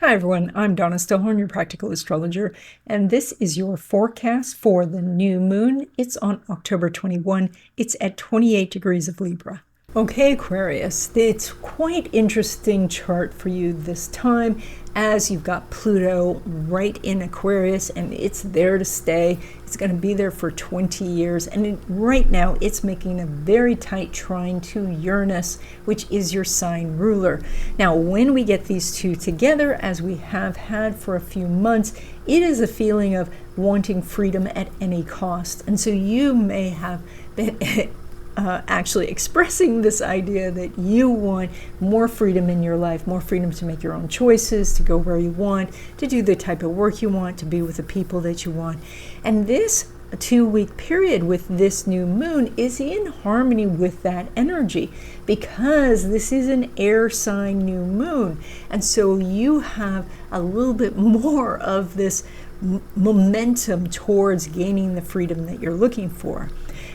Hi everyone, I'm Donna Stellhorn, your practical astrologer, and this is your forecast for the new moon. It's on October 21. It's at 28 degrees of Libra. Okay, Aquarius, it's quite interesting chart for you this time as you've got Pluto right in Aquarius and it's there to stay. It's going to be there for 20 years and right now it's making a very tight trine to Uranus, which is your sign ruler. Now, when we get these two together, as we have had for a few months, it is a feeling of wanting freedom at any cost. And so you may have been actually expressing this idea that you want more freedom in your life, more freedom to make your own choices, to go where you want, to do the type of work you want, to be with the people that you want. And this 2-week period with this new moon is in harmony with that energy because this is an air sign new moon. And so you have a little bit more of this momentum towards gaining the freedom that you're looking for.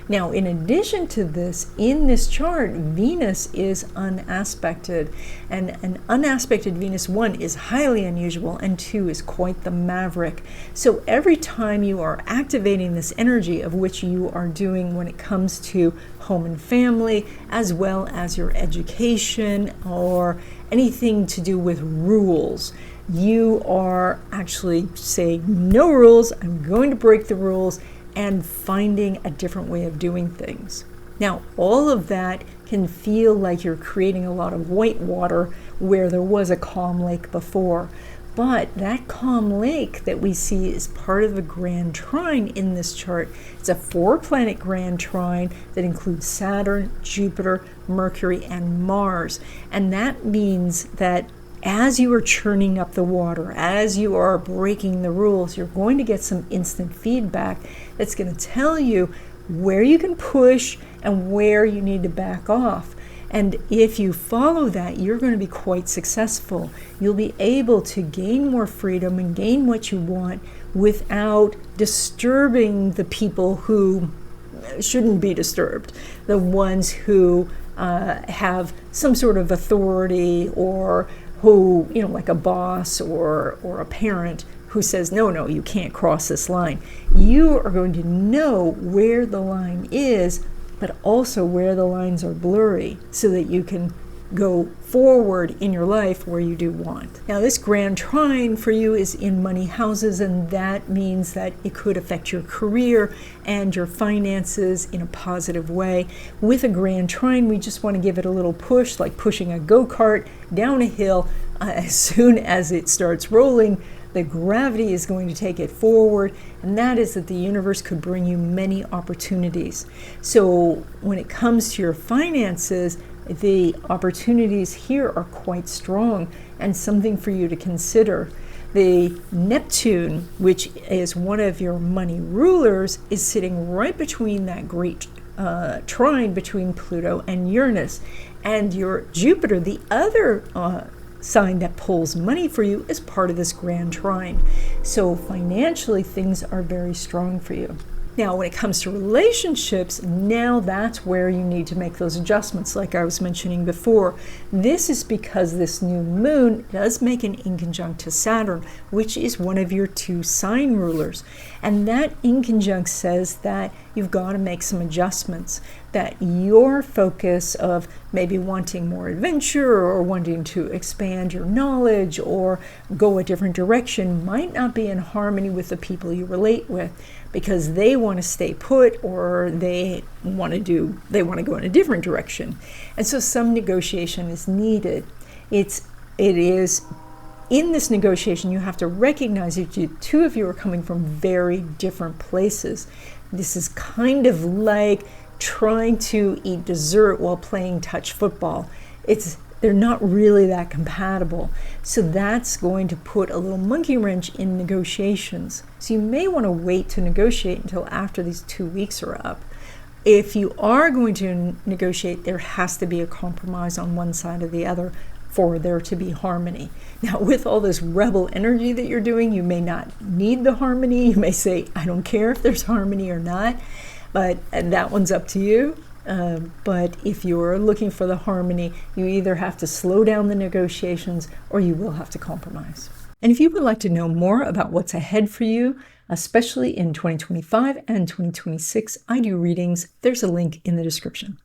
Now, in addition to this, in this chart, Venus is unaspected, and an unaspected Venus, 1, is highly unusual, and 2 is quite the maverick. So every time you are activating this energy, of which you are doing when it comes to home and family, as well as your education or anything to do with rules, you are actually saying, no rules, I'm going to break the rules, and finding a different way of doing things. Now, all of that can feel like you're creating a lot of white water where there was a calm lake before. But that calm lake that we see is part of a grand trine in this chart. It's a 4-planet grand trine that includes Saturn, Jupiter, Mercury, and Mars. And that means that as you are churning up the water, as you are breaking the rules, you're going to get some instant feedback that's going to tell you where you can push and where you need to back off. And if you follow that, you're going to be quite successful. You'll be able to gain more freedom and gain what you want without disturbing the people who shouldn't be disturbed, the ones who have some sort of authority, or who, like a boss or a parent who says, no, you can't cross this line. You are going to know where the line is, but also where the lines are blurry so that you can go forward in your life where you do want. Now, this grand trine for you is in money houses, and that means that it could affect your career and your finances in a positive way. With a grand trine, we just want to give it a little push, like pushing a go-kart down a hill. As soon as it starts rolling, the gravity is going to take it forward, and that is that the universe could bring you many opportunities. So when it comes to your finances, the opportunities here are quite strong and something for you to consider. The Neptune, which is one of your money rulers, is sitting right between that great trine between Pluto and Uranus. And your Jupiter, the other sign that pulls money for you, is part of this grand trine. So financially, things are very strong for you. Now, when it comes to relationships, now that's where you need to make those adjustments, like I was mentioning before. This is because this new moon does make an inconjunct to Saturn, which is one of your 2 sign rulers. And that inconjunct says that you've got to make some adjustments, that your focus of maybe wanting more adventure or wanting to expand your knowledge or go a different direction might not be in harmony with the people you relate with, because they want to stay put or they want to go in a different direction. And so some negotiation is needed. It is in this negotiation, you have to recognize that the 2 of you are coming from very different places. This is kind of like trying to eat dessert while playing touch football. They're not really that compatible. So that's going to put a little monkey wrench in negotiations. So you may want to wait to negotiate until after these 2 weeks are up. If you are going to negotiate, there has to be a compromise on one side or the other for there to be harmony. Now, with all this rebel energy that you're doing, you may not need the harmony. You may say, I don't care if there's harmony or not, but that one's up to you. But if you're looking for the harmony, you either have to slow down the negotiations or you will have to compromise. And if you would like to know more about what's ahead for you, especially in 2025 and 2026, I do readings. There's a link in the description.